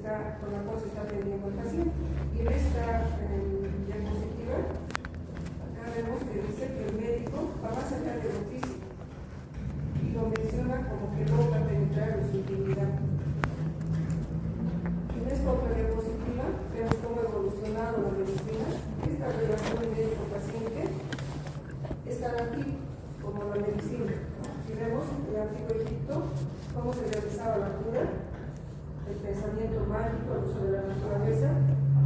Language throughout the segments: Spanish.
con la cual se está atendiendo el paciente. Y en esta diapositiva, acá vemos que dice que el médico va más allá de lo físico y lo menciona como que logra penetrar en su intimidad. En esta otra diapositiva vemos cómo ha evolucionado la medicina. Esta relación médico-paciente es tan antigua como la medicina. Y vemos en el antiguo Egipto cómo se realizaba la cura, el pensamiento mágico, el uso de la naturaleza,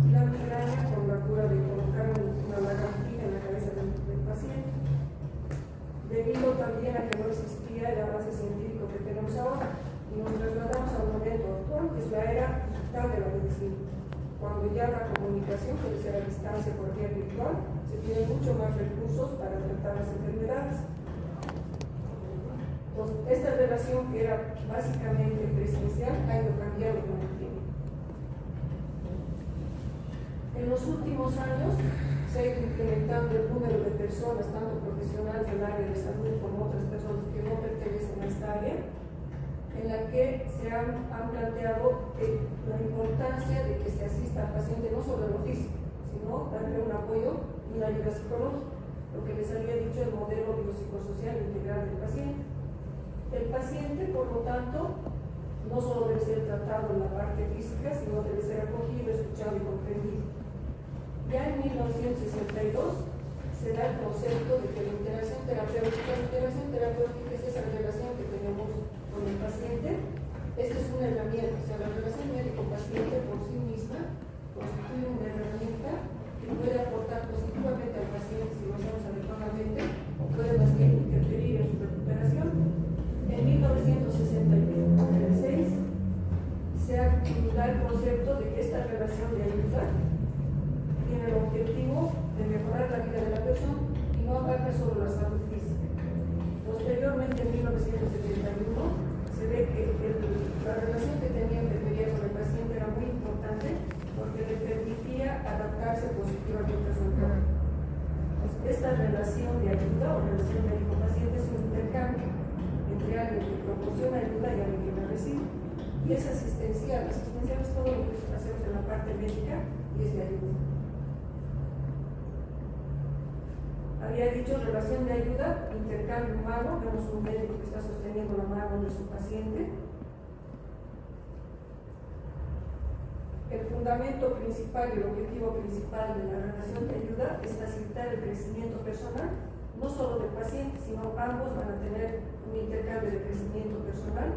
y la migraña con la cura de colocar una lagartija en la cabeza del paciente. Debido también a que no existía el avance científico que tenemos ahora, y nos trasladamos al momento actual, que es la era digital de la medicina, cuando ya la comunicación puede ser a distancia por vía virtual, se tienen mucho más recursos para tratar las enfermedades. Esta relación, que era básicamente presencial, ha ido cambiando con el tiempo. En los últimos años se ha ido incrementando el número de personas, tanto profesionales del área de salud como otras personas que no pertenecen a esta área, en la que se han planteado la importancia de que se asista al paciente no solo en lo físico, sino darle un apoyo y una ayuda psicológica, lo que les había dicho el modelo biopsicosocial integral del paciente. El paciente, por lo tanto, no solo debe ser tratado en la parte física, sino debe ser acogido, escuchado y comprendido. Ya en 1962 se da el concepto de que la interacción terapéutica es esa relación que tenemos con el paciente. Esta es una herramienta, o sea, la relación médico-paciente por sí misma constituye una herramienta que puede aportar positivamente al paciente si lo hacemos adecuadamente, o puede más bien interferir en su recuperación. En 1966 se ha da el concepto de que esta relación de ayuda tiene el objetivo de mejorar la vida de la persona y no abarca solo la salud física. Posteriormente, en 1971, se ve que la relación que tenía enfermería con el paciente era muy importante porque le permitía adaptarse positivamente a su entorno. Esta relación de ayuda o relación médico-paciente es un intercambio entre alguien que proporciona ayuda y alguien que la recibe. Y es asistencial. Asistencial es todo lo que hacemos en la parte médica y es de ayuda. Había dicho relación de ayuda, intercambio humano. Vemos un médico que está sosteniendo la mano de su paciente. El fundamento principal y el objetivo principal de la relación de ayuda es facilitar el crecimiento personal, no solo del paciente, sino ambos van a tener un intercambio de crecimiento personal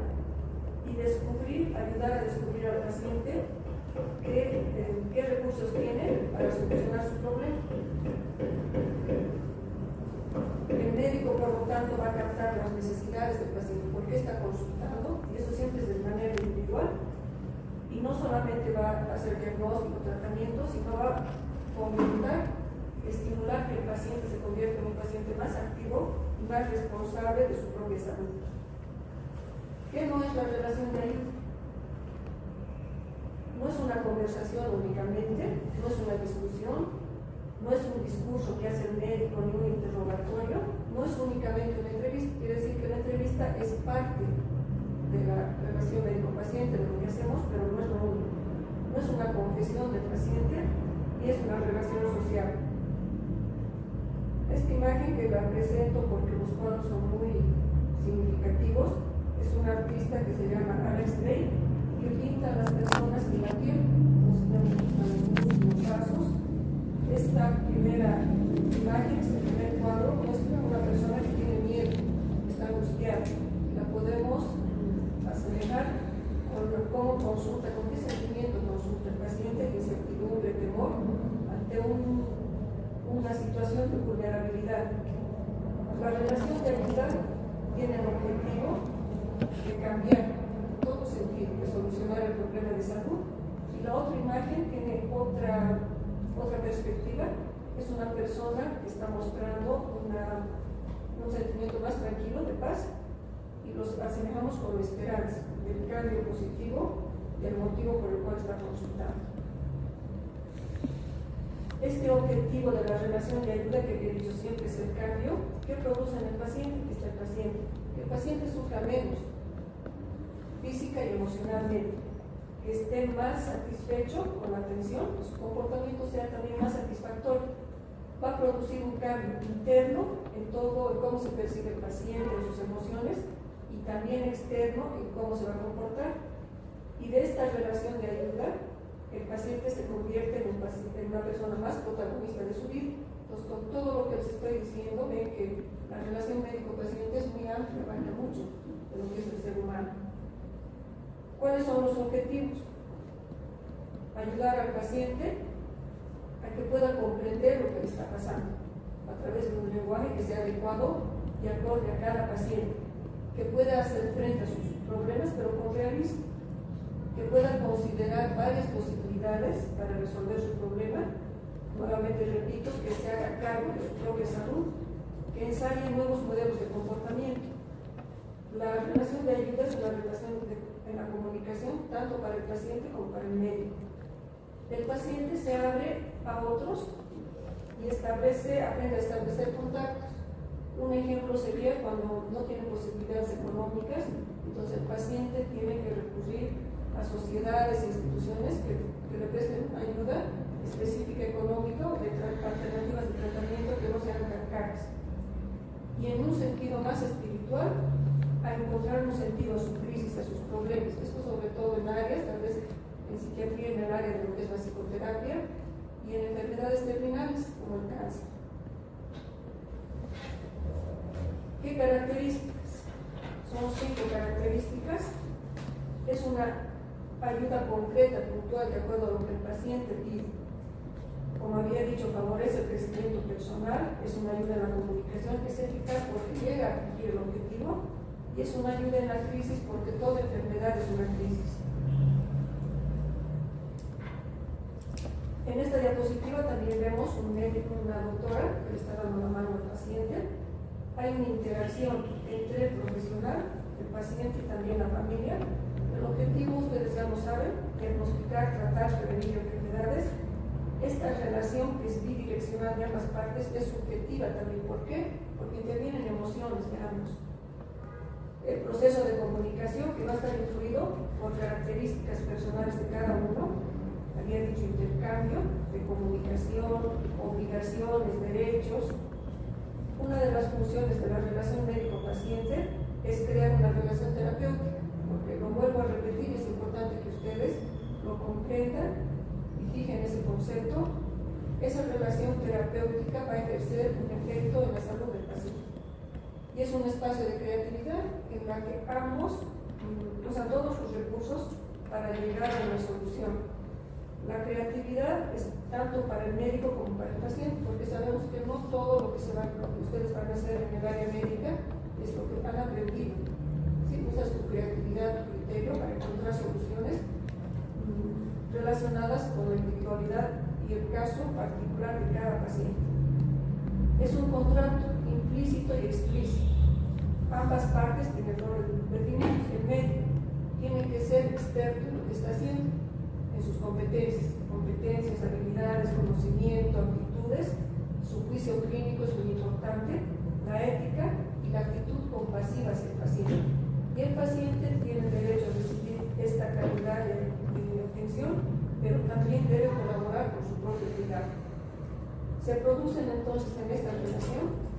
y ayudar a descubrir al paciente qué recursos tiene para solucionar su problema. El médico, por lo tanto, va a captar las necesidades del paciente, por qué está consultando, y eso siempre es de manera individual, y no solamente va a hacer diagnóstico, tratamiento, sino va a fomentar, estimular que el paciente se convierta en un paciente más activo y más responsable de su propia salud. ¿Qué no es la relación de ayuda? No es una conversación únicamente, no es una discusión, no es un discurso que hace el médico ni un interrogatorio, no es únicamente una entrevista. Quiere decir que la entrevista es parte de la relación médico-paciente, de lo que hacemos, pero no es lo único. No es una confesión del paciente ni es una relación social. Esta imagen que la presento porque los cuadros son muy significativos, es un artista que se llama Alex Drake, que pinta a las personas en la piel. Los pasos. Esta primera imagen, este primer cuadro, muestra a una persona que tiene miedo, está angustiada. La podemos asemejar con cómo consulta, con qué sentimiento consulta el paciente, de incertidumbre, temor, ante una situación de vulnerabilidad. La relación de ayuda tiene el objetivo de cambiar en todo sentido, de solucionar el problema de salud. Y la otra imagen tiene otra perspectiva, es una persona que está mostrando un sentimiento más tranquilo, de paz, y los asemejamos con la esperanza del cambio positivo y el motivo por el cual está consultando. Este objetivo de la relación de ayuda que he dicho siempre es el cambio que produce en el paciente, que el paciente sufra menos física y emocionalmente, que esté más satisfecho con la atención, que su comportamiento sea también más satisfactorio. Va a producir un cambio interno en todo, en cómo se percibe el paciente, en sus emociones, y también externo en cómo se va a comportar. Y de esta relación de ayuda, el paciente se convierte en una persona más protagonista de su vida. Entonces, con todo lo que les estoy diciendo, ven que la relación médico-paciente es muy amplia, abarca mucho de lo que es el ser humano. ¿Cuáles son los objetivos? Ayudar al paciente a que pueda comprender lo que le está pasando a través de un lenguaje que sea adecuado y acorde a cada paciente, que pueda hacer frente a sus problemas pero con realismo, que pueda considerar varias posibilidades para resolver su problema. Nuevamente repito, que se haga cargo de su propia salud, que ensaye nuevos modelos de comportamiento. La relación de ayuda es una relación en la comunicación tanto para el paciente como para el médico. El paciente se abre a otros y aprende a establecer contactos. Un ejemplo sería cuando no tiene posibilidades económicas, entonces el paciente tiene que recurrir a sociedades e instituciones que le presten ayuda específica económica o de alternativas de tratamiento que no sean tan caras. Y en un sentido más espiritual, a encontrar un sentido a su crisis, a sus problemas. Esto sobre todo en áreas, tal vez en psiquiatría, en el área de lo que es la psicoterapia, y en enfermedades terminales como el cáncer. ¿Qué características? Son 5 características. Es una ayuda concreta, puntual, de acuerdo a lo que el paciente pide. Como había dicho, favorece el crecimiento personal, es una ayuda en la comunicación, es eficaz porque llega a cumplir el objetivo, y es una ayuda en la crisis porque toda enfermedad es una crisis. En esta diapositiva también vemos un médico, una doctora que le está dando la mano al paciente. Hay una interacción entre el profesional, el paciente y también la familia. El objetivo, ustedes ya lo saben, diagnosticar, tratar, prevenir enfermedades. Esta relación que es bidireccional de ambas partes es subjetiva también. ¿Por qué? Porque intervienen emociones de ambos. El proceso de comunicación que va a estar influido por características personales de cada uno. Había dicho intercambio de comunicación, obligaciones, derechos. Una de las funciones de la relación médico-paciente es crear una relación terapéutica, porque lo vuelvo a repetir, es importante que ustedes lo comprendan y fijen ese concepto. Esa relación terapéutica va a ejercer un efecto en la salud del paciente. Y es un espacio de creatividad en la que ambos usan todos sus recursos para llegar a una solución. La creatividad es tanto para el médico como para el paciente, porque sabemos que no todo lo que ustedes van a hacer en el área médica es lo que han aprendido. Si usas tu creatividad, tu criterio para encontrar soluciones relacionadas con la individualidad y el caso particular de cada paciente. Es un contrato implícito y explícito. Ambas partes tienen roles definidos. El médico tiene que ser experto en lo que está haciendo, en sus competencias, habilidades, conocimiento, aptitudes. Su juicio clínico es muy importante, la ética y la actitud compasiva hacia el paciente. Y el paciente tiene derecho a recibir esta calidad de atención, pero también debe colaborar con su propio cuidado. Se producen entonces en esta relación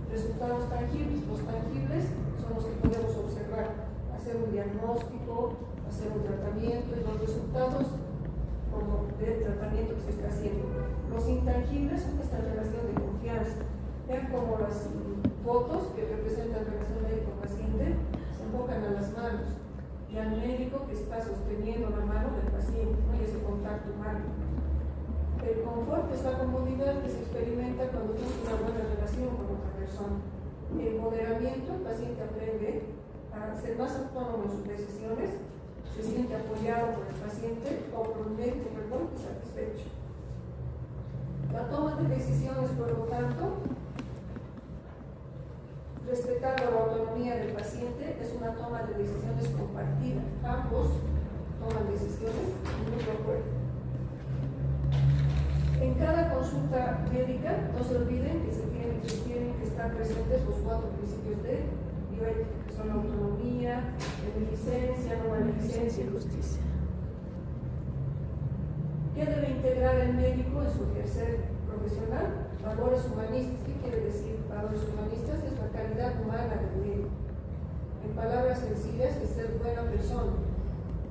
resultados tangibles. Los tangibles son los que podemos observar, hacer un diagnóstico, hacer un tratamiento y los resultados como del tratamiento que se está haciendo. Los intangibles son esta relación de confianza. Vean cómo las fotos que representan la relación médico-paciente se enfocan a las manos y al médico que está sosteniendo la mano del paciente, ¿no? Y ese contacto humano. El confort es la comodidad que se experimenta cuando tienes una buena relación con otra persona. El moderamiento, el paciente aprende a ser más autónomo en sus decisiones, se siente apoyado por el paciente o por un médico, satisfecho. La toma de decisiones, por lo tanto, respetando la autonomía del paciente, es una toma de decisiones compartida. Ambos toman decisiones en mutuo acuerdo. En cada consulta médica, no se olviden que tienen que estar presentes los 4 principios de bioética, que son la autonomía, beneficencia, no maleficencia y justicia. integrar el médico en su ejercer profesional valores humanistas. ¿Qué quiere decir valores humanistas? Es la calidad humana del médico. En palabras sencillas, es ser buena persona,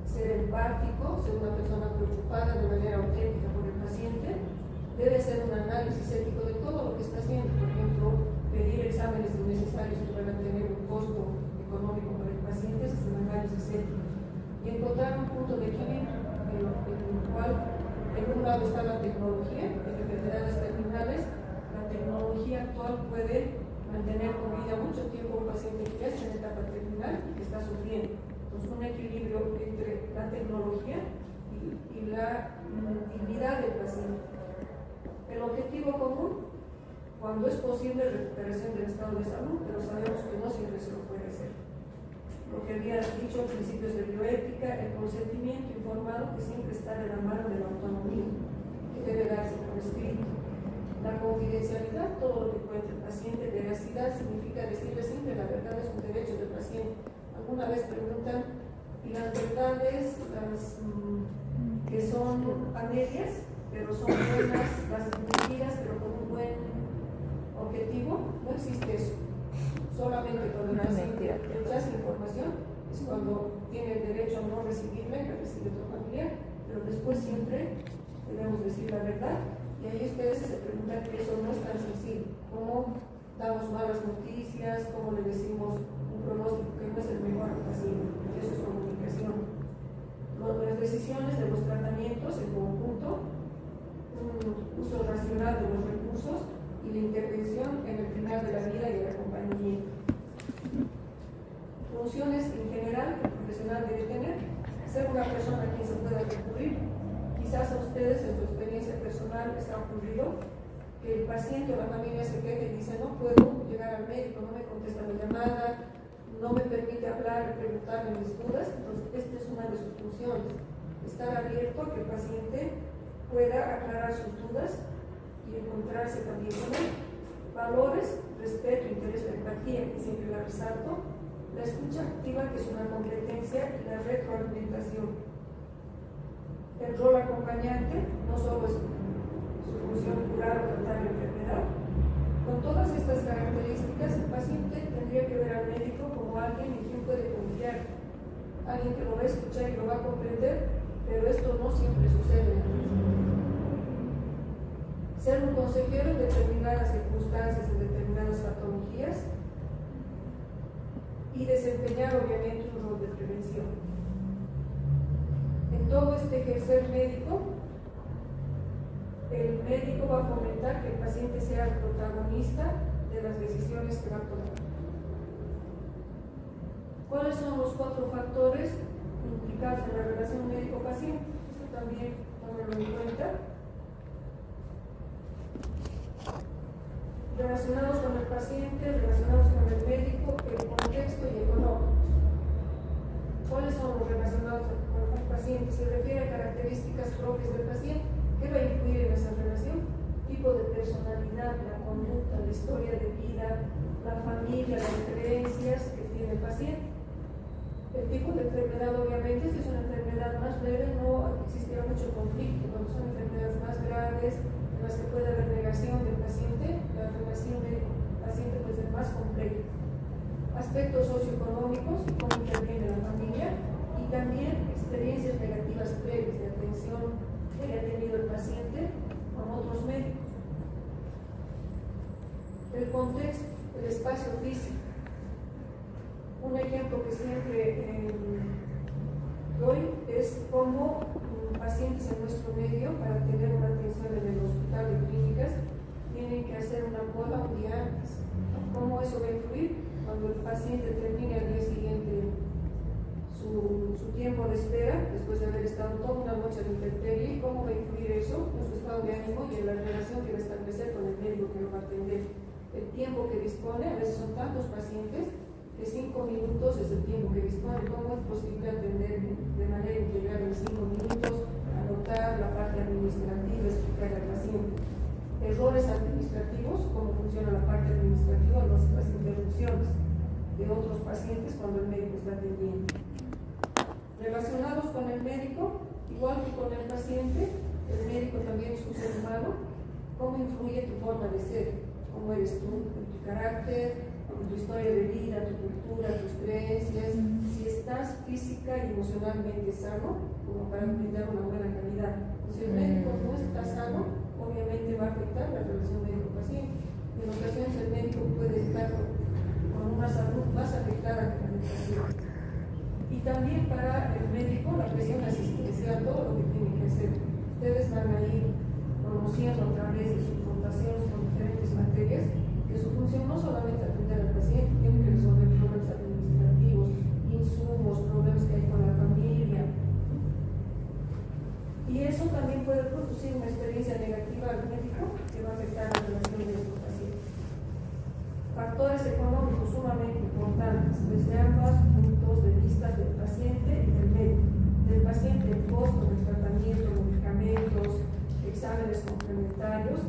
ser empático, ser una persona preocupada de manera auténtica por el paciente. Debe ser un análisis ético de todo lo que está haciendo. Por ejemplo, pedir exámenes innecesarios que van a tener un costo económico para el paciente, es un análisis ético. Y encontrar un punto de equilibrio en el cual, en un lado está la tecnología, en enfermedades terminales. La tecnología actual puede mantener con vida mucho tiempo a un paciente que ya está en etapa terminal y que está sufriendo. Entonces, un equilibrio entre la tecnología y la dignidad del paciente. El objetivo común, cuando es posible, recuperación del estado de salud, pero sabemos que no siempre se lo puede hacer. Lo que había dicho principios de bioética, el consentimiento informado que siempre está de la mano de la autonomía, que debe darse por escrito. La confidencialidad, todo lo que cuenta el paciente. Veracidad significa decirle siempre la verdad, es un derecho del paciente. Alguna vez preguntan, ¿y las verdades, las que son a medias, pero son buenas, las mentiras, pero con un buen objetivo? No existe eso. Solamente cuando el paciente rechaza información es cuando tiene el derecho a no recibirla y la recibe otro familiar, pero después siempre debemos decir la verdad. Y ahí ustedes se preguntan que eso no es tan sencillo. ¿Cómo damos malas noticias? ¿Cómo le decimos un pronóstico que no es el mejor al paciente? Eso es comunicación. Las decisiones de los tratamientos en conjunto, un uso racional de los recursos y la intervención en el final de la vida y el acompañamiento. Funciones en general que el profesional debe tener: ser una persona a quien se pueda recurrir. Quizás a ustedes en su experiencia personal les ha ocurrido que el paciente o la familia se queje y dice: no puedo llegar al médico, no me contesta la llamada, no me permite hablar y preguntarle mis dudas. Entonces, esta es una de sus funciones: estar abierto a que el paciente pueda aclarar sus dudas y encontrarse también con él. Valores: respeto, interés, empatía, que siempre la resalto. La escucha activa, que es una competencia, y la retroalimentación. El rol acompañante no solo es su función curar o tratar la enfermedad. Con todas estas características, el paciente tendría que ver al médico como alguien en quien puede confiar, alguien que lo va a escuchar y lo va a comprender, pero esto no siempre sucede. Ser un consejero en determinadas circunstancias, en determinadas patologías, y desempeñar obviamente un rol de prevención. En todo este ejercer médico, el médico va a fomentar que el paciente sea el protagonista de las decisiones que va a tomar. ¿Cuáles son los 4 factores implicados en la relación médico-paciente? Esto también tómenlo en cuenta. Relacionados con el paciente, relacionados con el médico, el contexto y económicos. ¿Cuáles son los relacionados con el paciente? Se refiere a características propias del paciente. ¿Qué va a influir en esa relación? Tipo de personalidad, la conducta, la historia de vida, la familia, las creencias que tiene el paciente. El tipo de enfermedad, obviamente, si es una enfermedad más leve, no existirá mucho conflicto. Cuando son enfermedades más graves, en las que puede haber negación del paciente, la relación del paciente puede ser más compleja. Aspectos socioeconómicos, cómo interviene la familia, y también experiencias negativas previas de atención que haya tenido el paciente con otros médicos. El contexto, el espacio físico. Un ejemplo que siempre doy es cómo pacientes en nuestro medio, para tener una atención en el hospital de clínicas, tienen que hacer una cola un día antes. ¿Cómo eso va a influir? Cuando el paciente termine al día siguiente su tiempo de espera, después de haber estado toda una noche de intemperie, ¿cómo va a influir eso en su estado de ánimo y en la relación que va a establecer con el médico que lo va a atender? El tiempo que dispone, a veces son tantos pacientes que 5 minutos es el tiempo que dispone. ¿Cómo es posible atender de manera integral en 5 minutos, anotar la parte administrativa, explicar al paciente? Errores administrativos, cómo funciona la parte administrativa, las interrupciones de otros pacientes cuando el médico está atendiendo. Relacionados con el médico, igual que con el paciente, el médico también es un ser humano, ¿cómo influye tu forma de ser? ¿Cómo eres tú? En tu carácter, en tu historia de vida, tu cultura, tus creencias, si estás física y emocionalmente sano, como para brindar una buena calidad. Si el médico no está sano, obviamente va a afectar la relación médico-paciente. En ocasiones el médico puede estar con una salud más afectada que la del paciente. Y también para el médico la presión asistencial, todo lo que tiene que hacer. Ustedes van a ir conociendo a través de sus rotaciones con diferentes materias que su función no solamente atender al paciente, tiene que resolver problemas administrativos, insumos, problemas que hay con la familia. Y eso también puede producir una experiencia negativa al médico que va a afectar la relación médico-paciente. Factores económicos sumamente importantes desde ambos puntos de vista del paciente y del médico. Del paciente el costo del tratamiento, medicamentos, exámenes complementarios,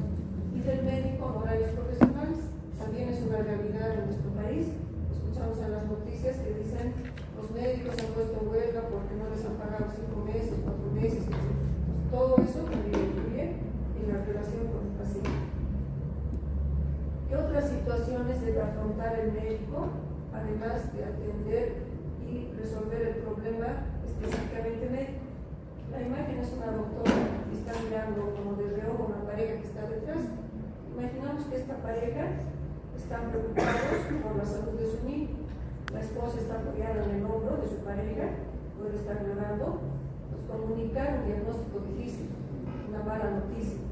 y del médico horarios profesionales. También es una realidad en nuestro país. Escuchamos en las noticias que dicen los médicos se han puesto en huelga porque no les han pagado 5 meses, 4 meses, etc. Pues todo eso también influye en la relación con el paciente. ¿Qué otras situaciones debe afrontar el médico, además de atender y resolver el problema específicamente médico? La imagen es una doctora que está mirando como de reojo una pareja que está detrás. Imaginamos que esta pareja están preocupados por la salud de su niño. La esposa está apoyada en el hombro de su pareja, puede estar llorando, pues comunicar un diagnóstico difícil, una mala noticia.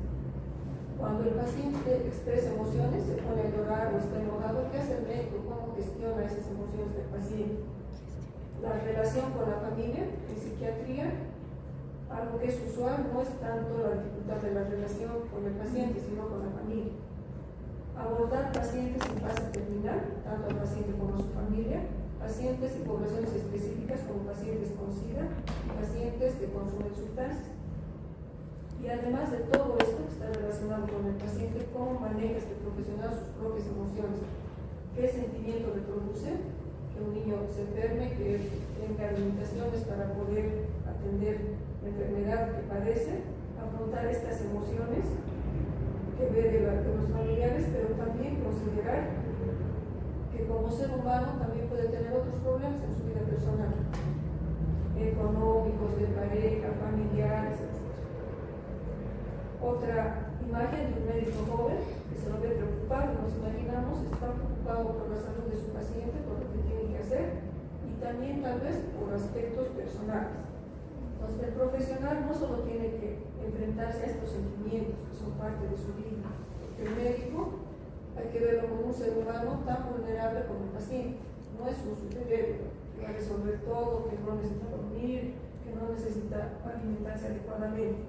Cuando el paciente expresa emociones, se pone a llorar o está enojado, ¿qué hace el médico? ¿Cómo gestiona esas emociones del paciente? La relación con la familia, en psiquiatría, algo que es usual no es tanto la dificultad de la relación con el paciente, sino con la familia. Abordar pacientes en fase terminal, tanto al paciente como a su familia, pacientes y poblaciones específicas como pacientes con SIDA y pacientes que consumen sustancias. Y además de todo esto que está relacionado con el paciente, cómo maneja este profesional sus propias emociones, qué sentimiento le produce que un niño se enferme, que tenga limitaciones para poder atender la enfermedad que padece, afrontar estas emociones que ve de los familiares, pero también considerar que como ser humano también puede tener otros problemas en su vida personal, económicos, de pareja, familiares, etc. Otra imagen de un médico joven que se lo ve preocupado, nos imaginamos, está preocupado por la salud de su paciente, por lo que tiene que hacer, y también tal vez por aspectos personales. Entonces, el profesional no solo tiene que enfrentarse a estos sentimientos que son parte de su vida, porque el médico hay que verlo como un ser humano tan vulnerable como el paciente. No es un superhéroe que va a resolver todo, que no necesita dormir, que no necesita alimentarse adecuadamente,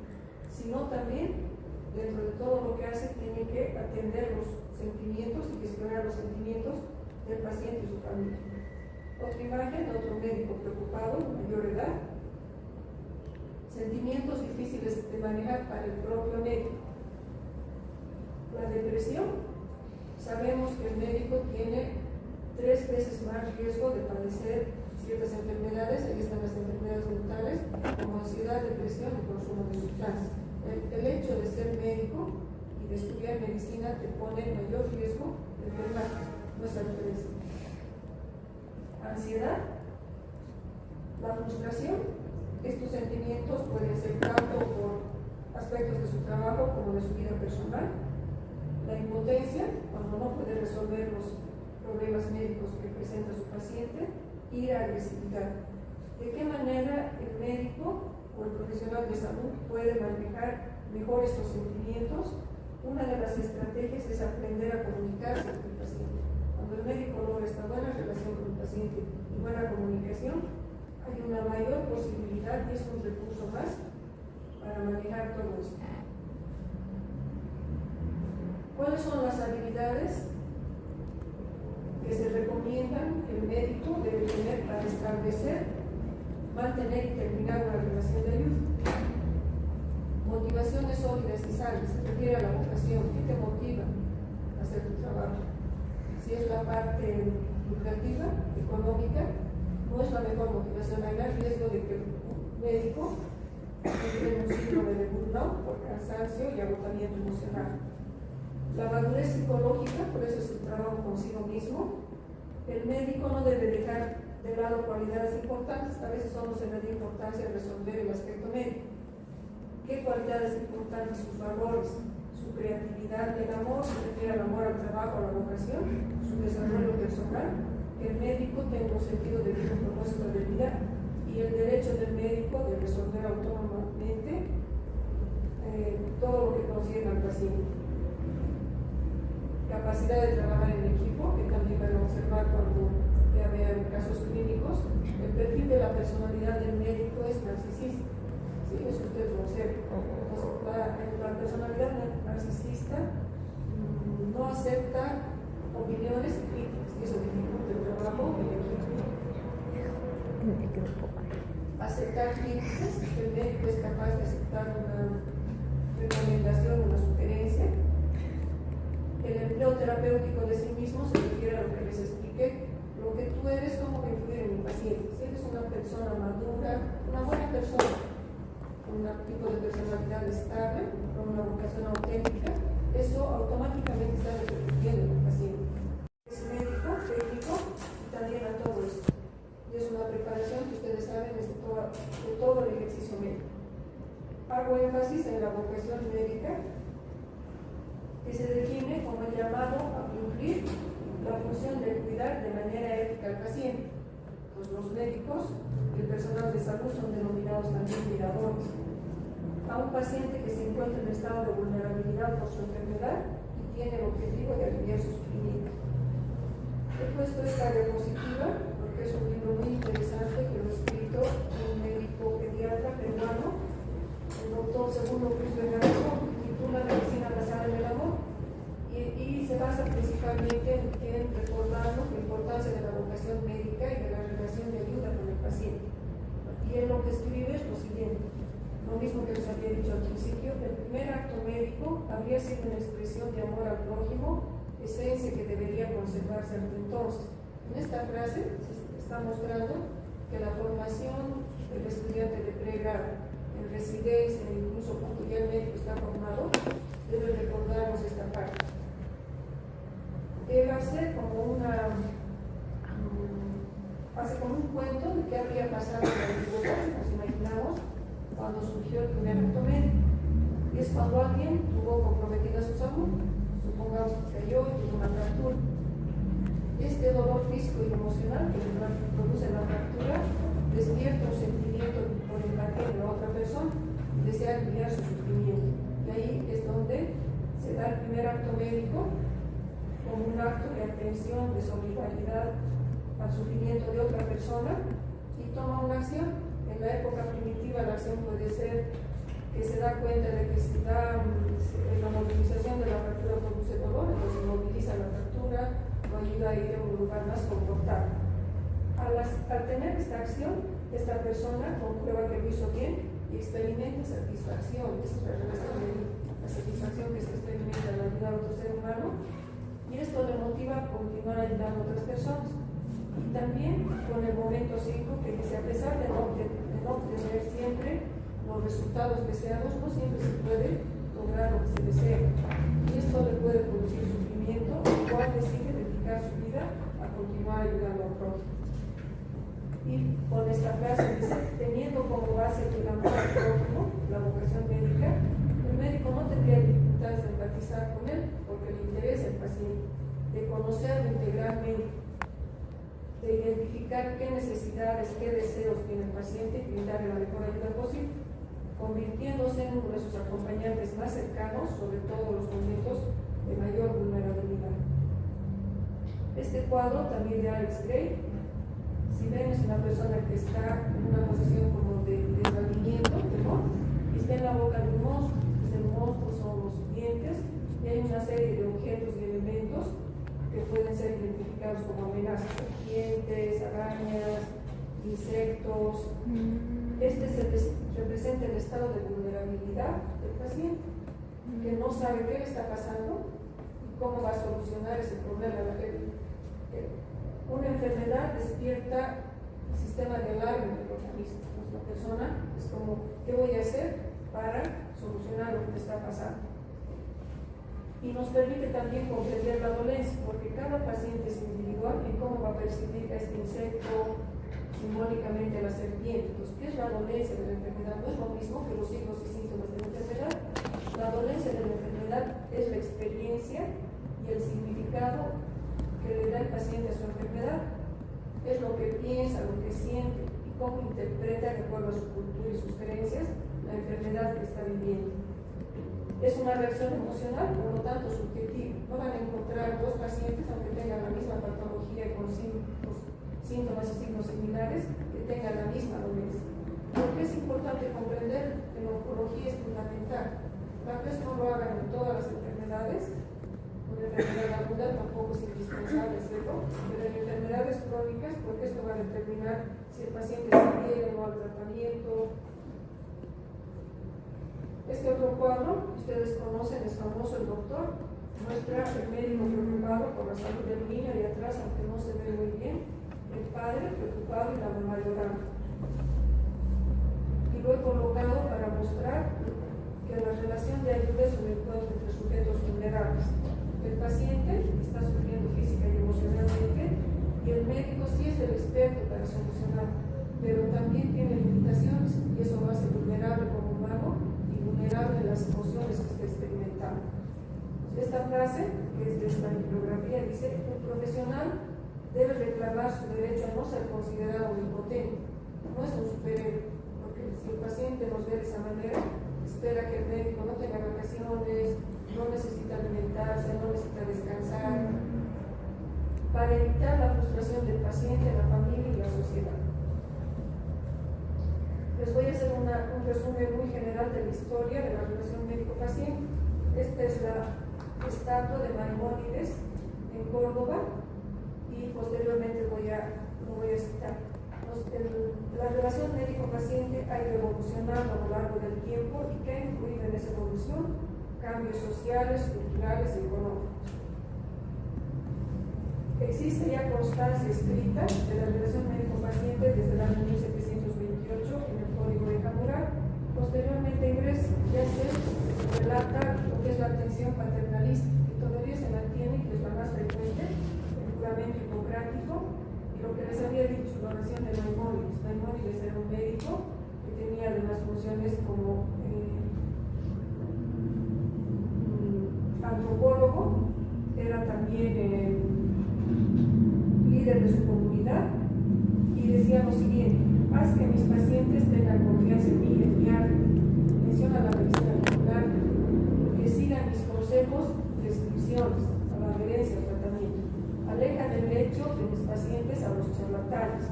sino también, dentro de todo lo que hace, tiene que atender los sentimientos y gestionar los sentimientos del paciente y su familia. Otra imagen de otro médico preocupado, de mayor edad, sentimientos difíciles de manejar para el propio médico. La depresión, sabemos que el médico tiene 3 veces más riesgo de padecer ciertas enfermedades, ahí están las enfermedades mentales, como ansiedad, depresión y consumo de sustancias. El hecho de ser médico y de estudiar medicina te pone en mayor riesgo de enfermar, no es la diferencia. Ansiedad, la frustración. Estos sentimientos pueden ser tanto por aspectos de su trabajo como de su vida personal. La impotencia, cuando no puede resolver los problemas médicos que presenta su paciente, y la agresividad. ¿De qué manera el médico o el profesional de salud puede manejar mejor estos sentimientos? Una de las estrategias es aprender a comunicarse con el paciente. Cuando el médico logra esta buena relación con el paciente y buena comunicación, hay una mayor posibilidad y es un recurso más para manejar todo esto. ¿Cuáles son las habilidades que se recomiendan que el médico debe tener para establecer, mantener y terminar una relación de ayuda? Motivaciones sólidas y sanas, se refiere a la vocación. ¿Qué te motiva a hacer tu trabajo? Si es la parte lucrativa, económica, no es la mejor motivación. Hay más riesgo de que un médico tiene un síndrome de burnout, por cansancio y agotamiento emocional. La madurez psicológica, por eso es el trabajo consigo mismo. El médico no debe dejar de lado cualidades importantes, a veces solo se le da importancia a resolver el aspecto médico. ¿Qué cualidades importantes? Sus valores, su creatividad, el amor, se refiere al amor al trabajo, a la vocación, su desarrollo personal, que el médico tenga un sentido de vida, un propósito de vida, y el derecho del médico de resolver autónomamente todo lo que concierne al paciente. Capacidad de trabajar en equipo, que también van a observar cuando ya vean casos clínicos. El perfil de la personalidad del médico es narcisista. Sí, eso ustedes lo observan. Entonces, la personalidad narcisista no acepta opiniones y críticas, y eso dificulta el trabajo en equipo. Aceptar críticas, que el médico es capaz de aceptar una recomendación, una sugerencia. El empleo terapéutico de sí mismo se refiere a lo que les expliqué. Lo que tú eres, cómo va a influir en mi paciente. Si eres una persona madura, una buena persona, con un tipo de personalidad estable, con una vocación auténtica, eso automáticamente está repercutiendo en el paciente. Es médico, técnico y también a todo esto. Y es una preparación que ustedes saben de todo el ejercicio médico. Hago énfasis en la vocación médica, que se define como el llamado a cumplir la función de cuidar de manera ética al paciente. Pues los médicos y el personal de salud son denominados también cuidadores. A un paciente que se encuentra en estado de vulnerabilidad por su enfermedad y tiene el objetivo de aliviar su sufrimiento. He puesto esta diapositiva porque es un libro muy interesante que lo ha escrito un médico pediatra peruano, el doctor Segundo Cruz Bernardo, titula Medicina basada en el amor, y se basa principalmente en recordarnos la importancia de la vocación médica y de la relación de ayuda con el paciente. Y él lo que escribe es lo siguiente, lo mismo que les había dicho al principio: el primer acto médico habría sido una expresión de amor al prójimo, esencia que debería conservarse hasta entonces. En esta frase se está mostrando que la formación del estudiante de pregrado, en residencia, incluso cuando ya el médico está formado, debe recordarnos esta parte. Él hace como un cuento de qué habría pasado en la antigüedad, si nos imaginamos, cuando surgió el primer acto médico. Y es cuando alguien tuvo comprometida su salud, supongamos que cayó y tuvo una fractura. Este dolor físico y emocional que produce la fractura despierta un sentimiento por empatía de la otra persona y desea aliviar su sufrimiento. Y ahí es donde se da el primer acto médico como un acto de atención, de solidaridad al sufrimiento de otra persona, y toma una acción. En la época primitiva la acción puede ser que se da cuenta de que la movilización de la fractura produce dolor, entonces moviliza la fractura, lo ayuda a ir a un lugar más confortable. Al tener esta acción, esta persona comprueba que lo hizo bien y experimenta satisfacción. Esa es la relación de la satisfacción que se experimenta al ayudar a otro ser humano, y esto le motiva a continuar ayudando a otras personas. Y también con el momento 5, que dice: a pesar de no obtener siempre los resultados deseados, no siempre se puede lograr lo que se desea, y esto le puede producir sufrimiento, igual decide dedicar su vida a continuar ayudando al prójimo. Y con esta frase dice: teniendo como base el amor al prójimo, la vocación médica, el médico no tendría dificultades de empatizar con él, porque le interesa el paciente, de conocerlo integralmente, de identificar qué necesidades, qué deseos tiene el paciente y brindarle la mejor ayuda posible, convirtiéndose en uno de sus acompañantes más cercanos, sobre todo en los momentos de mayor vulnerabilidad. Este cuadro también de Alex Gray, si ven, es una persona que está en una posición como de desvalimiento, temor, y está en la boca de un monstruo. El monstruo son los dientes, y hay una serie de objetos y elementos que pueden ser identificados como amenazas: serpientes, arañas, insectos. Representa el estado de vulnerabilidad del paciente, que no sabe qué le está pasando y cómo va a solucionar ese problema. Una enfermedad despierta el sistema de alarma del organismo. Entonces, la persona es como: ¿qué voy a hacer para solucionar lo que me está pasando. Y nos permite también comprender la dolencia, porque cada paciente es individual y cómo va a percibir a este insecto, simbólicamente la serpiente. Entonces, ¿qué es la dolencia de la enfermedad? No es lo mismo que los signos y síntomas de la enfermedad. La dolencia de la enfermedad es la experiencia y el significado que le da el paciente a su enfermedad. Es lo que piensa, lo que siente y cómo interpreta, de acuerdo a su cultura y sus creencias, la enfermedad que está viviendo. Es una reacción emocional, por lo tanto subjetiva. No van a encontrar dos pacientes, aunque tengan la misma patología con síntomas y signos similares, que tengan la misma dolencia. Porque es importante comprender que la oncología es fundamental. Tal vez no lo hagan en todas las enfermedades, una enfermedad aguda tampoco es indispensable hacerlo, pero en enfermedades crónicas, porque esto va a determinar si el paciente se adhiere o no al tratamiento. Este otro cuadro, ustedes conocen, es famoso, el doctor, muestra el médico preocupado por la salud del niño y atrás, aunque no se ve muy bien, el padre preocupado y la mamá llorando. Y lo he colocado para mostrar que la relación de ayuda es un encuentro entre sujetos vulnerables. El paciente está sufriendo física y emocionalmente y el médico sí es el experto para solucionar, pero también tiene limitaciones y eso lo hace vulnerable como humano y vulnerable en las emociones que está experimentando. Esta frase, que es de esta bibliografía, dice: un profesional debe reclamar su derecho a no ser considerado un impotente, no es un superhéroe, porque si el paciente nos ve de esa manera, espera que el médico no tenga vacaciones, no necesita alimentarse, no necesita descansar, para evitar la frustración del paciente, la familia y la sociedad. Les voy a hacer un resumen muy general de la historia de la relación médico-paciente. Esta es la estatua de Maimónides en Córdoba y posteriormente lo voy a citar. La relación médico-paciente ha ido evolucionando a lo largo del tiempo y que ha influido en esa evolución cambios sociales, culturales y económicos. Existe ya constancia escrita de la relación médico-paciente desde el año 1728 en el Código de Hammurabi. Posteriormente en Grecia ya se relata lo que es la atención paternalista, que todavía se mantiene, que es la más frecuente, el juramento hipocrático, y lo que les había dicho, la oración de Maimónides. Maimónides era un médico que tenía además funciones como antropólogo, era también líder de su comunidad y decía lo siguiente: haz que mis pacientes tengan confianza en mí, en mi arte. Menciona la medicina popular, que sigan mis consejos, prescripciones, a la adherencia al tratamiento. Aleja del lecho de mis pacientes a los charlatanes.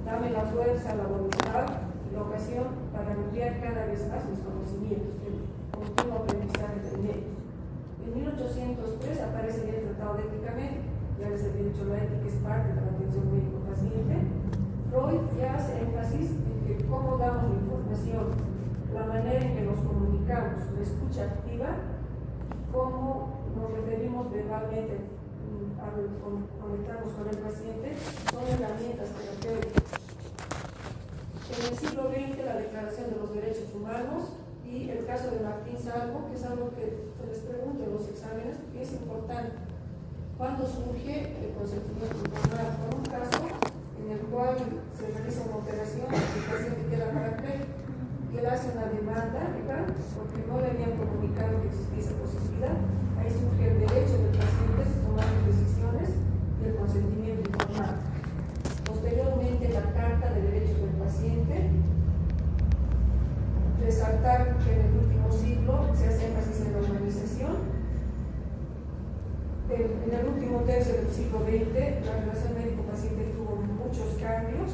Dame la fuerza, la voluntad y la ocasión para ampliar cada vez más mis conocimientos, el continuo aprendizaje del médico. En 1803 aparece ya el Tratado de Ética Médica. Ya les había dicho, la ética es parte de la atención médico-paciente. Freud ya hace énfasis en que cómo damos la información, la manera en que nos comunicamos, la escucha activa, cómo nos referimos verbalmente al conectarnos con el paciente, son herramientas terapéuticas. En el siglo XX, la Declaración de los Derechos Humanos y el caso de Martín Salvo, que es algo que se les pregunta en los exámenes, que es importante. ¿Cuándo surge el consentimiento informado? Por un caso en el cual se realiza una operación y el paciente queda parapléjico, y él hace una demanda legal porque no le habían comunicado que existía esa posibilidad. Ahí surge el derecho del paciente a tomar decisiones y el consentimiento informado. Posteriormente, la Carta de Derechos del Paciente. Resaltar que en el último siglo se hace énfasis en la humanización. En el último tercio del siglo XX, la relación médico-paciente tuvo muchos cambios.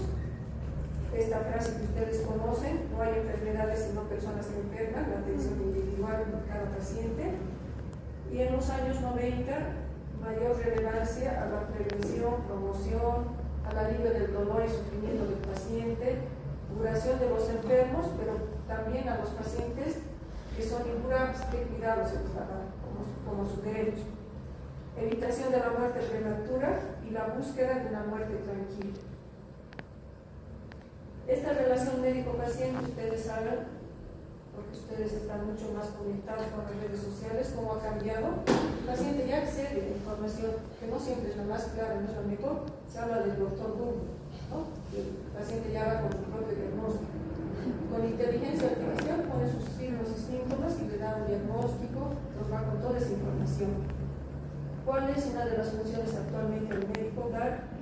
Esta frase que ustedes conocen: no hay enfermedades sino personas que enferman, la atención individual de cada paciente. Y en los años 90, mayor relevancia a la prevención, promoción, al alivio del dolor y sufrimiento del paciente, curación de los enfermos, pero también a los pacientes que son incurables, que cuidados se les va a dar como su derecho. Evitación de la muerte prematura y la búsqueda de una muerte tranquila. Esta relación médico-paciente, ustedes saben, porque ustedes están mucho más conectados con las redes sociales, cómo ha cambiado. El paciente ya accede a información que no siempre es la más clara, no es la mejor. Se habla del doctor Google, ¿no? El paciente ya va con su propio diagnóstico. Con inteligencia artificial pone sus signos y síntomas y le da un diagnóstico, nos va con toda esa información. ¿Cuál es una de las funciones actualmente del médico? Dar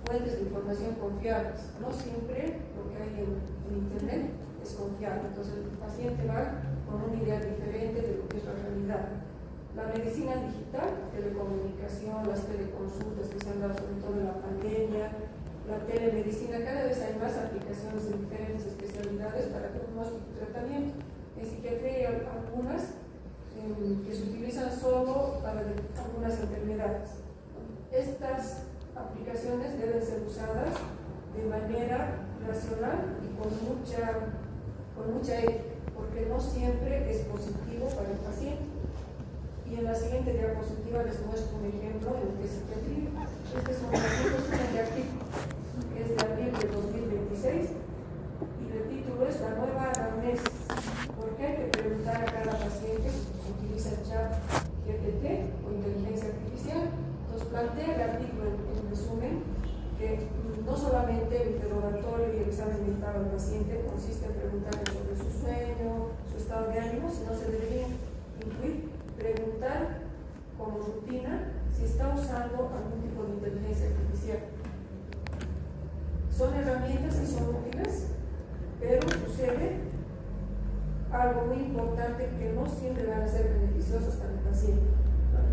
fuentes de información confiables. No siempre lo que hay en internet es confiable. Entonces el paciente va con una idea diferente de lo que es la realidad. La medicina digital, telecomunicación, las teleconsultas que se han dado sobre todo en la pandemia, la telemedicina, cada vez hay más aplicaciones en diferentes especialidades para diagnóstico y tratamiento. En psiquiatría hay algunas que se utilizan solo para algunas enfermedades. Estas aplicaciones deben ser usadas de manera racional y con mucha ética, porque no siempre es positivo para el paciente. Y en la siguiente diapositiva les muestro un ejemplo de lo que es psiquiatría. Este es un artículo que es de abril de 2026 y el título es La nueva anamnesis. ¿Por qué hay que preguntar a cada paciente si utiliza el chat GPT o inteligencia artificial? Entonces plantea el artículo en resumen que no solamente el interrogatorio y el examen mental al paciente consiste en preguntarle sobre su sueño, su estado de ánimo, sino se debería incluir preguntar como rutina si está usando algún tipo de inteligencia artificial. Son herramientas que son útiles, pero sucede algo muy importante que no siempre van a ser beneficiosos para el paciente.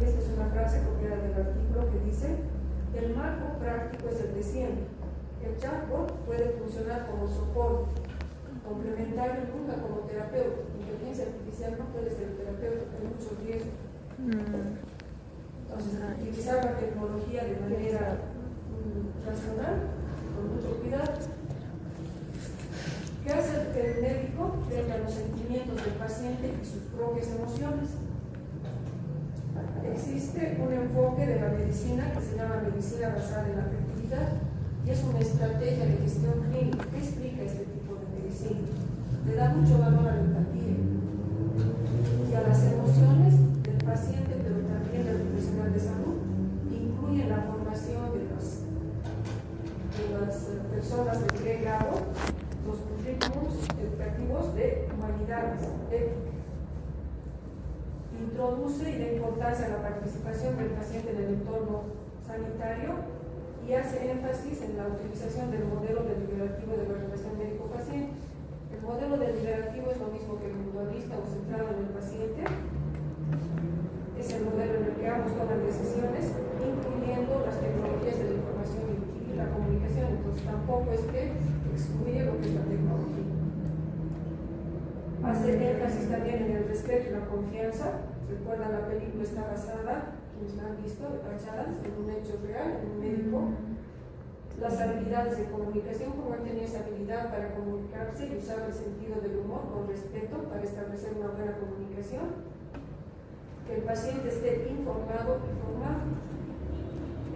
Esta es una frase copiada del artículo que dice: el marco práctico es el de siempre. El chatbot puede funcionar como soporte, complementario, nunca como terapeuta. Inteligencia artificial no puede ser terapeuta, hay mucho riesgo. Entonces, utilizar la tecnología de manera racional, con mucho cuidado. ¿Qué hace el médico frente a los sentimientos del paciente y sus propias emociones? Existe un enfoque de la medicina que se llama medicina basada en la afectividad y es una estrategia de gestión clínica. ¿Qué explica este tipo de medicina? Le da mucho valor a la empatía y a las emociones del paciente, pero también del profesional de salud. Incluye la formación de las personas de pregrado, los currículos educativos de humanidades, ética. Introduce y da importancia a la participación del paciente en el entorno sanitario y hace énfasis en la utilización del modelo deliberativo de la relación médico-paciente. El modelo deliberativo es lo mismo que el mutualista o centrado en el paciente. Es el modelo en el que ambos toman decisiones, incluyendo las tecnologías de la información y la comunicación. Entonces tampoco es que excluye lo que es la tecnología. Hace énfasis también en el respeto y la confianza. Recuerdan, la película está basada, quienes la han visto, basadas en un hecho real, en un médico. Las habilidades de comunicación, como él tenía esa habilidad para comunicarse y usar el sentido del humor con respeto para establecer una buena comunicación. Que el paciente esté informado y formado.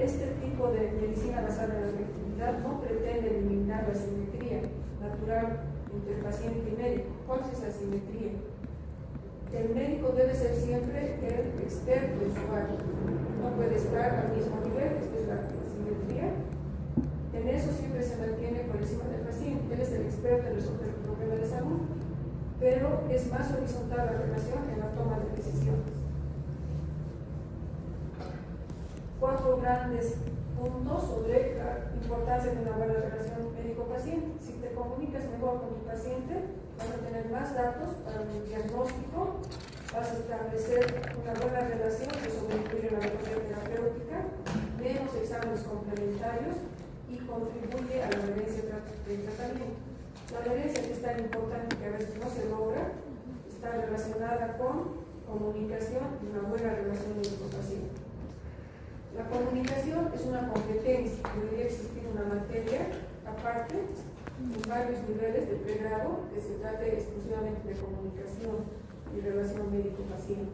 Este tipo de medicina basada en la afectividad no pretende eliminar la simetría natural entre paciente y médico. ¿Cuál es esa simetría? El médico debe ser siempre el experto en su área. No puede estar al mismo nivel, esta es la simetría. En eso siempre se mantiene por encima del paciente. Él es el experto en resolver el problema de salud, pero es más horizontal la relación en la toma de decisiones. 4 grandes puntos sobre la importancia de una buena relación médico-paciente. Si te comunicas mejor con tu paciente, vas a tener más datos para el diagnóstico, vas a establecer una buena relación que eso incluye una mejor terapéutica, menos exámenes complementarios y contribuye a la adherencia del tratamiento. La adherencia, que es tan importante que a veces no se logra, está relacionada con comunicación y una buena relación médico-paciente. La comunicación es una competencia, debería existir una materia aparte, en varios niveles de pregrado, que se trate exclusivamente de comunicación y relación médico-paciente.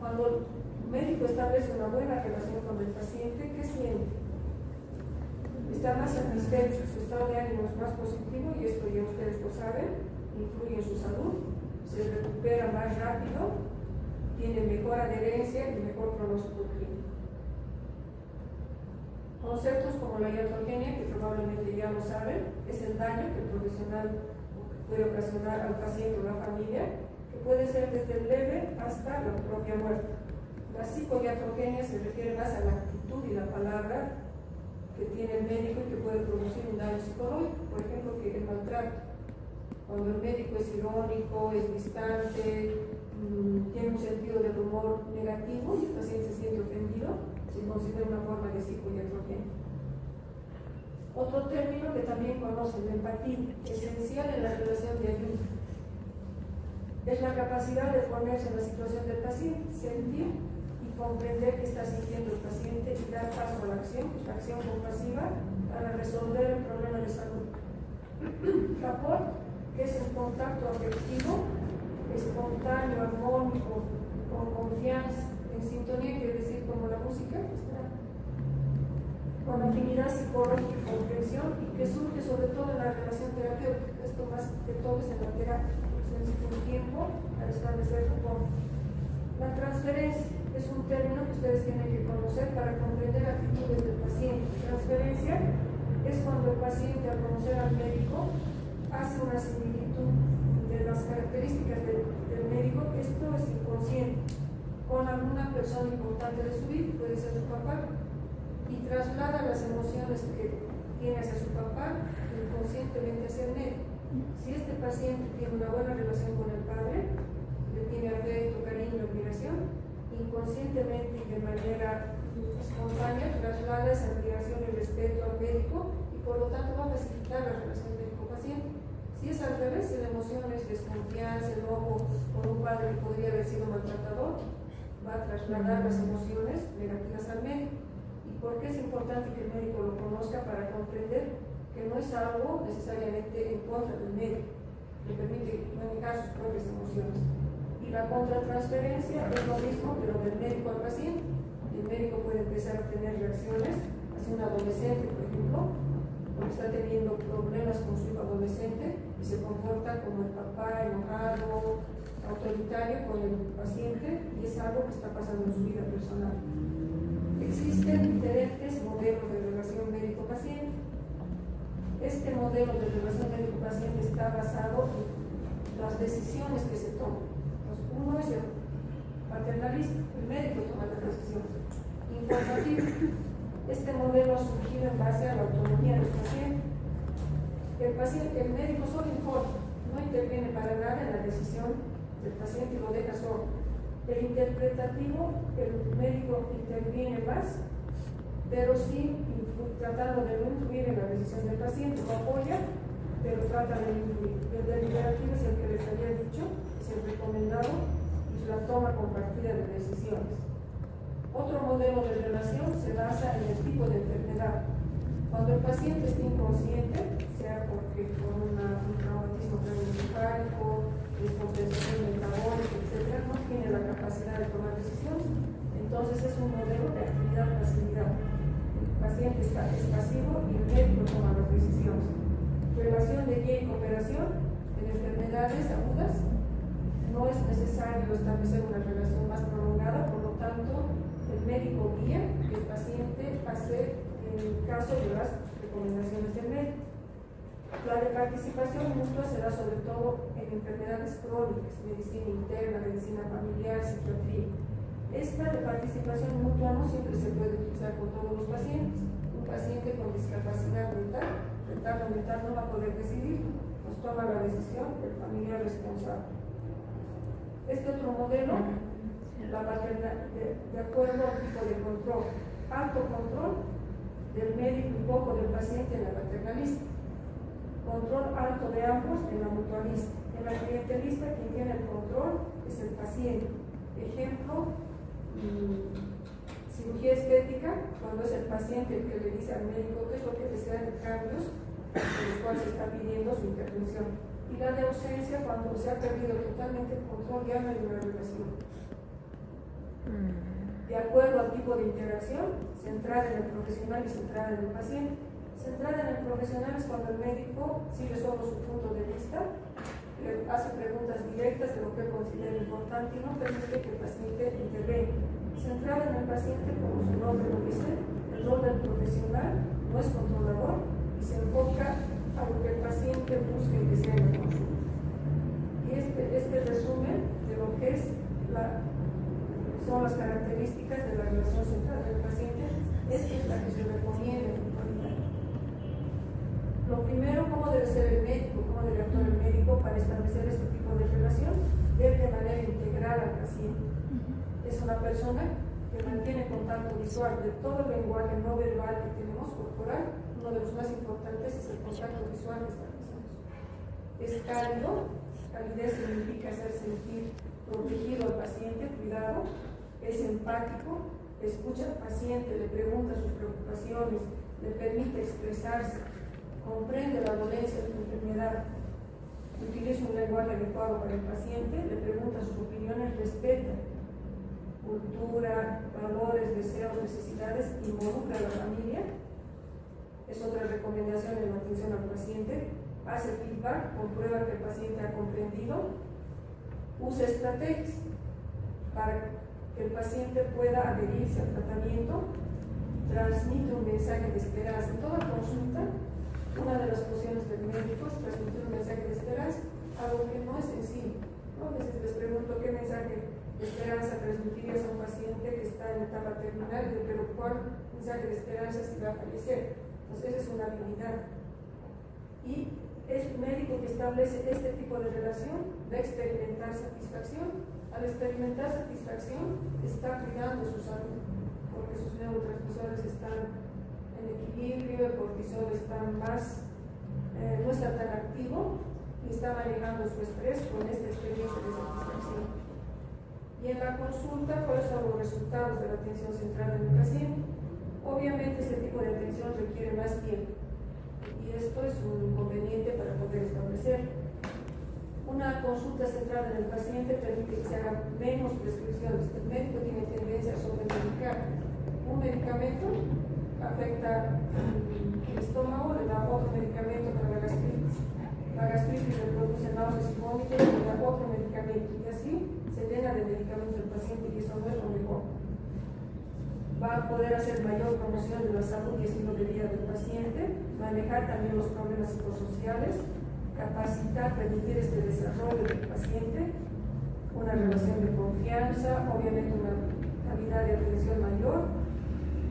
Cuando el médico establece una buena relación con el paciente, ¿qué siente? Está más satisfecho, su estado de ánimo es más positivo, y esto ya ustedes lo saben, influye en su salud. se recupera más rápido, tiene mejor adherencia y mejor pronóstico clínico. Conceptos como la iatrogenia, que probablemente ya lo saben, es el daño que el profesional puede ocasionar al paciente o a la familia, que puede ser desde el leve hasta la propia muerte. La psicoiatrogenia se refiere más a la actitud y la palabra que tiene el médico y que puede producir un daño psicológico, por ejemplo, que el maltrato. Cuando el médico es irónico, es distante, tiene un sentido del humor negativo y el paciente se siente ofendido, se considera una forma de psicoiatrogenia. Otro término que también conocen, la empatía, esencial en la relación de ayuda. Es la capacidad de ponerse en la situación del paciente, sentir y comprender qué está sintiendo el paciente y dar paso a la acción compasiva para resolver el problema de salud. Rapport, que es el contacto afectivo, espontáneo, armónico, con confianza, en sintonía, quiere decir como la música, con afinidad psicológica y comprensión, y que surge sobre todo en la relación terapéutica. Esto más que todo es en la terapia, se necesita un tiempo para establecer rapport. La transferencia es un término que ustedes tienen que conocer para comprender actitudes del paciente. Transferencia es cuando el paciente, al conocer al médico, hace una similitud de las características del médico, esto es inconsciente, con alguna persona importante de su vida, puede ser su papá, y traslada las emociones que tiene hacia su papá inconscientemente hacia el médico. Si este paciente tiene una buena relación con el padre, le tiene afecto, cariño, admiración, inconscientemente y de manera espontánea traslada esa admiración y respeto al médico y por lo tanto va a facilitar la relación médico-paciente. Si es al revés, si la emoción es desconfianza, enojo por un padre que podría haber sido maltratador, va a trasladar las emociones negativas al médico. ¿Y por qué es importante que el médico lo conozca? Para comprender que no es algo necesariamente en contra del médico, le permite manejar sus propias emociones. Y la contratransferencia es lo mismo que lo del médico al paciente. El médico puede empezar a tener reacciones hacia un adolescente, por ejemplo, porque está teniendo problemas con su hijo adolescente y se comporta como el papá enojado, autoritario con el paciente, y es algo que está pasando en su vida personal. Existen diferentes modelos de relación médico-paciente. Este modelo de relación médico-paciente está basado en las decisiones que se toman. Uno es el paternalista, el médico toma las decisiones. Informativo. Este modelo ha surgido en base a la autonomía del paciente. El médico solo informa, no interviene para nada en la decisión del paciente y lo deja solo. El interpretativo, el médico interviene más, pero sí tratando de no influir en la decisión del paciente, lo apoya, pero trata de influir. El deliberativo es el que les había dicho, es el recomendado y la toma compartida de decisiones. Otro modelo de relación se basa en el tipo de enfermedad. Cuando el paciente está inconsciente, sea porque con un traumatismo craneoencefálico, descompensación metabólica, etc., no tiene la capacidad de tomar decisiones, entonces es un modelo de actividad-pasividad. El paciente es pasivo y el médico toma las decisiones. Relación de guía y cooperación en enfermedades agudas. No es necesario establecer una relación más prolongada, por lo tanto, el médico guía que el paciente hace en el caso de las recomendaciones del médico. La de participación mutua se da sobre todo en enfermedades crónicas, medicina interna, medicina familiar, psiquiatría. Esta de participación mutua no siempre se puede utilizar con todos los pacientes. Un paciente con discapacidad mental, retardo mental, no va a poder decidir, pues toma la decisión el familiar responsable. Este otro modelo, de acuerdo al tipo de control, alto control del médico y poco del paciente en la paternalista, control alto de ambos en la mutualista. En la clientelista, quien tiene el control es el paciente. Ejemplo, cirugía estética, cuando es el paciente el que le dice al médico qué es lo que desean de cambios en los cuales se está pidiendo su intervención. Y la de ausencia, cuando se ha perdido totalmente el control, ya no hay una relación. De acuerdo al tipo de interacción, centrada en el profesional y centrada en el paciente. Centrada en el profesional es cuando el médico sigue solo su punto de vista, que hace preguntas directas de lo que él considera importante y no permite que el paciente intervenga. Centrado en el paciente, como su nombre lo dice, el rol del profesional no es controlador y se enfoca a lo que el paciente busque que sea en la consulta. Y este resumen de lo que son las características de la relación central del paciente, esta es la que se recomienda en la actualidad. Lo primero, cómo debe ser el médico, cómo debe actuar el médico para establecer este tipo de relación, ver de manera integral al paciente. Es una persona que mantiene contacto visual de todo el lenguaje no verbal que tenemos corporal. Uno de los más importantes es el contacto visual que establecemos. Es cálido, calidez significa hacer sentir protegido al paciente, cuidado. Es empático, escucha al paciente, le pregunta sus preocupaciones, le permite expresarse, comprende la dolencia de su enfermedad, utiliza un lenguaje adecuado para el paciente, le pregunta sus opiniones, respeta cultura, valores, deseos, necesidades, involucra a la familia. Es otra recomendación en la atención al paciente. Hace feedback, comprueba que el paciente ha comprendido. Usa estrategias para que el paciente pueda adherirse al tratamiento. Transmite un mensaje de esperanza. En toda consulta, una de las funciones del médico es transmitir un mensaje de esperanza, algo que no es sencillo. A veces les pregunto qué mensaje de esperanza transmitirías a un paciente que está en etapa terminal, pero ¿cuál mensaje de esperanza si va a fallecer? Entonces, esa es una habilidad. Y es un médico que establece este tipo de relación, va a experimentar satisfacción. Al experimentar satisfacción, está cuidando su salud, porque sus neurotransmisores están en equilibrio, el cortisol está no está tan activo y está manejando su estrés con esta experiencia de satisfacción. Y en la consulta, ¿cuáles son los resultados de la atención central del paciente? Obviamente este tipo de atención requiere más tiempo y esto es un inconveniente para poder establecer. Una consulta centrada en el paciente permite que se hagan menos prescripciones. El médico tiene tendencia a sobremedicar. Un medicamento afecta el estómago, le da otro medicamento para la gastritis. La gastritis le produce náuseas y vómitos, le da otro medicamento y así se llena de medicamentos el paciente y eso no es lo mejor. Va a poder hacer mayor promoción de la salud y estilo de vida del paciente, manejar también los problemas psicosociales, capacitar, permitir este desarrollo del paciente, una relación de confianza, obviamente una calidad de atención mayor,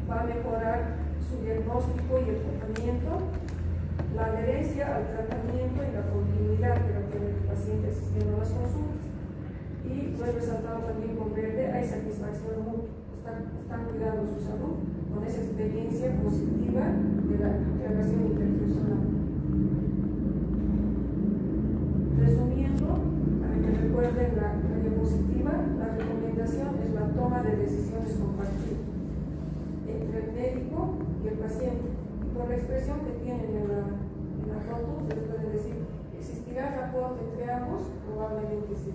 va a mejorar su diagnóstico y el tratamiento, la adherencia al tratamiento y la continuidad que va a tener el paciente asistiendo a las consultas. Y lo he resaltado también con verde, hay satisfacción mutua, están cuidando su salud con esa experiencia positiva de la relación interpersonal. Resumiendo, para que recuerden la diapositiva, la recomendación es la toma de decisiones compartidas entre el médico y el paciente. Y por la expresión que tienen en la foto, ustedes pueden decir, ¿existirá rapport entre ambos? Probablemente sí.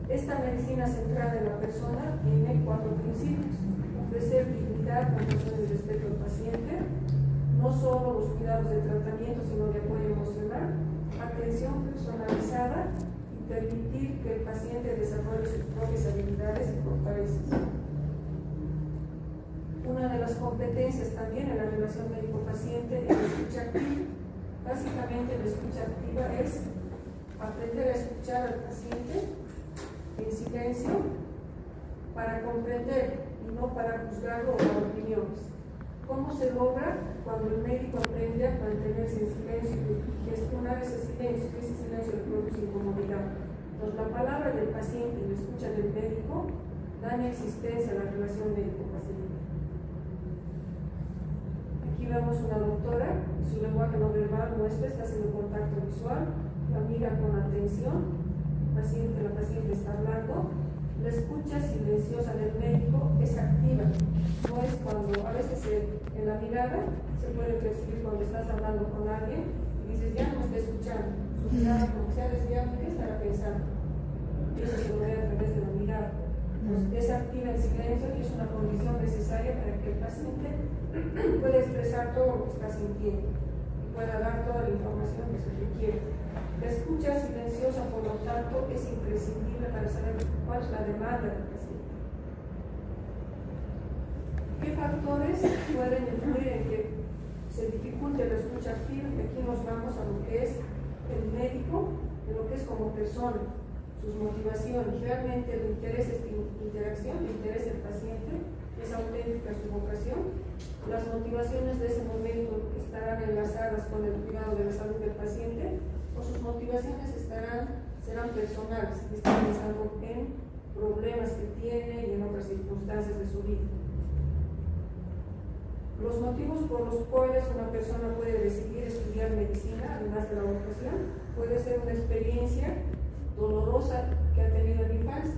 Esta medicina centrada en la persona tiene 4 principios: ofrecer dignidad, compasión y respeto al paciente, no solo los cuidados de tratamiento, sino de apoyo emocional, atención personalizada y permitir que el paciente desarrolle sus propias habilidades y fortalezas. Una de las competencias también en la relación médico-paciente es la escucha activa. Básicamente la escucha activa es aprender a escuchar al paciente en silencio para comprender y no para juzgarlo o dar opiniones. ¿Cómo se logra? Cuando el médico aprende a mantenerse en silencio y gestionar ese silencio, que ese silencio le produce incomodidad. Entonces la palabra del paciente y la escucha del médico dan existencia a la relación médico-paciente. Aquí vemos una doctora, su lenguaje no verbal muestra, está haciendo contacto visual, la mira con atención. La paciente está hablando, la escucha silenciosa del médico es activa, no es cuando a veces en la mirada se puede percibir cuando estás hablando con alguien y dices ya no me está escuchando, su mirada como que se ha desviado, ¿qué estará pensando? Y eso se ve a través de la mirada. Entonces, es activa en silencio y es una condición necesaria para que el paciente pueda expresar todo lo que está sintiendo. pueda dar toda la información que se requiere. La escucha silenciosa, por lo tanto, es imprescindible para saber cuál es la demanda del paciente. ¿Qué factores pueden influir en que se dificulte la escucha activa? Aquí nos vamos a lo que es el médico, de lo que es como persona, sus motivaciones. Realmente el interés es interacción, el interés del paciente, es auténtica su vocación. Las motivaciones de ese momento estarán enlazadas con el cuidado de la salud del paciente, o sus motivaciones serán personales, están pensando en problemas que tiene y en otras circunstancias de su vida. Los motivos por los cuales una persona puede decidir estudiar medicina, además de la vocación, puede ser una experiencia dolorosa que ha tenido en la infancia,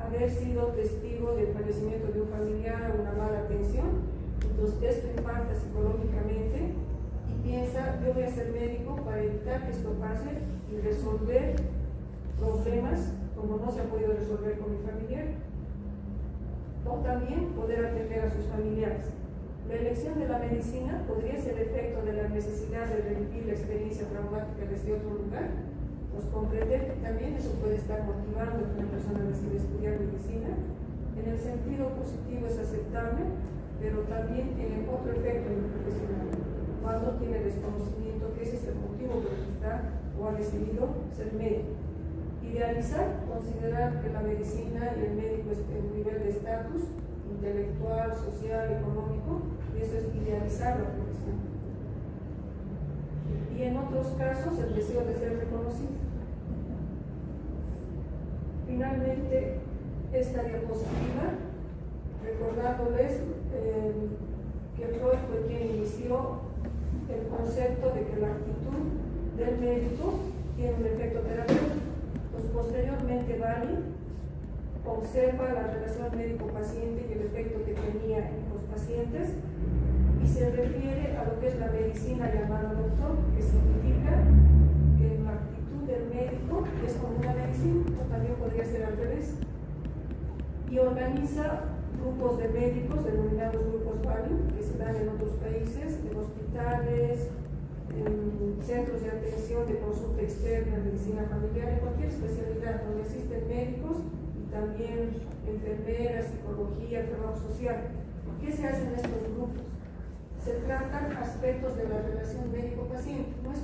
haber sido testigo del fallecimiento de un familiar o una mala atención. Entonces esto impacta psicológicamente y piensa, yo voy a ser médico para evitar que esto pase y resolver problemas como no se ha podido resolver con mi familiar, o también poder atender a sus familiares. La elección de la medicina podría ser efecto de la necesidad de revivir la experiencia traumática desde otro lugar. Pues comprender que también eso puede estar motivando que una persona decida estudiar medicina. En el sentido positivo es aceptable, pero también tiene otro efecto en el profesional. Cuando tiene desconocimiento que ese es el motivo por el que está o ha decidido ser médico. Idealizar, considerar que la medicina y el médico es un nivel de estatus intelectual, social, económico, y eso es idealizar la profesión. Y en otros casos el deseo de ser reconocido. Finalmente, esta diapositiva, recordándoles que Freud fue quien inició el concepto de que la actitud del médico tiene un efecto terapéutico. Pues posteriormente Bali observa la relación médico-paciente y el efecto que tenía en los pacientes y se refiere a lo que es la medicina llamada doctor, que significa que la actitud del médico es como una medicina, o también podría ser al revés, y organiza grupos de médicos denominados grupos Bali, que se dan en otros países, en hospitales, en centros de atención de consulta externa, en medicina familiar, en cualquier especialidad donde existen médicos y también enfermeras, psicología, trabajo social. ¿Qué se hace en estos grupos? Se tratan aspectos de la relación médico-paciente. No es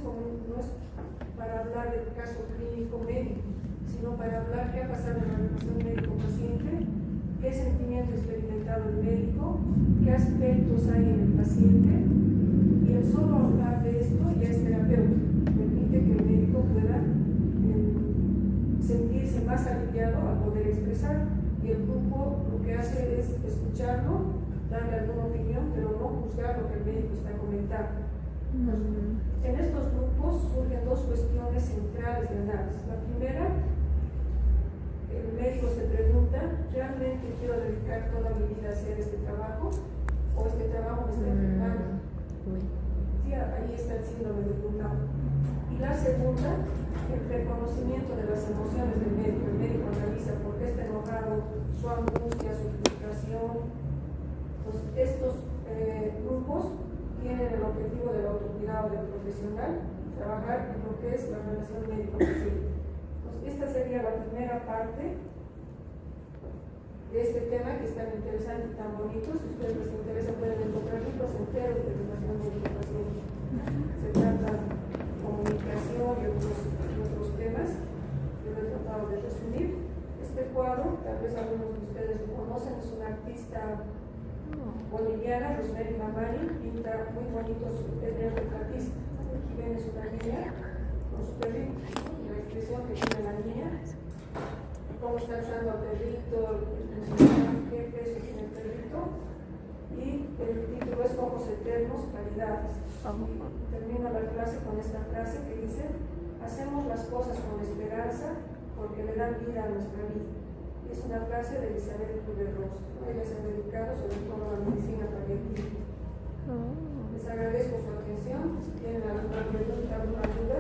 para hablar del caso clínico médico, sino para hablar qué ha pasado en la relación médico-paciente, qué sentimiento ha experimentado el médico, qué aspectos hay en el paciente, y el solo hablar de esto ya es terapéutico, permite que el médico pueda sentirse más aliviado al poder expresar, y el grupo lo que hace es escucharlo, darle alguna opinión, pero no juzgar lo que el médico está comentando. En estos grupos surgen dos cuestiones centrales de análisis. La primera, el médico se pregunta, ¿realmente quiero dedicar toda mi vida a hacer este trabajo? ¿O este trabajo me está enfermando? Sí, ahí está el síndrome de burnout. Y la segunda, el reconocimiento de las emociones del médico. El médico analiza por qué está enojado, su angustia, su frustración. Pues estos grupos tienen el objetivo del autocuidado del profesional, trabajar en lo que es la relación médico-paciente. Pues esta sería la primera parte de este tema, que es tan interesante y tan bonito. Si ustedes les interesa, pueden encontrar libros enteros de relación médico-paciente. Se trata de comunicación y otros temas que lo he tratado de resumir. Este cuadro, tal vez algunos de ustedes lo conocen, es una artista boliviana, Rosemary Mamani, pinta muy bonitos, es retratista. Aquí ven es una niña con su perrito, la expresión que tiene la niña, cómo está alzando al perrito, qué peso tiene el perrito, y el título es Ojos Eternos, Caridades. Termino la clase con esta frase que dice: hacemos las cosas con esperanza porque le dan vida a nuestra vida. Es una frase de Elizabeth Kubler-Ross. Ella se ha dedicado sobre todo a la medicina paliativa. Les agradezco su atención. Si tienen alguna pregunta, alguna duda.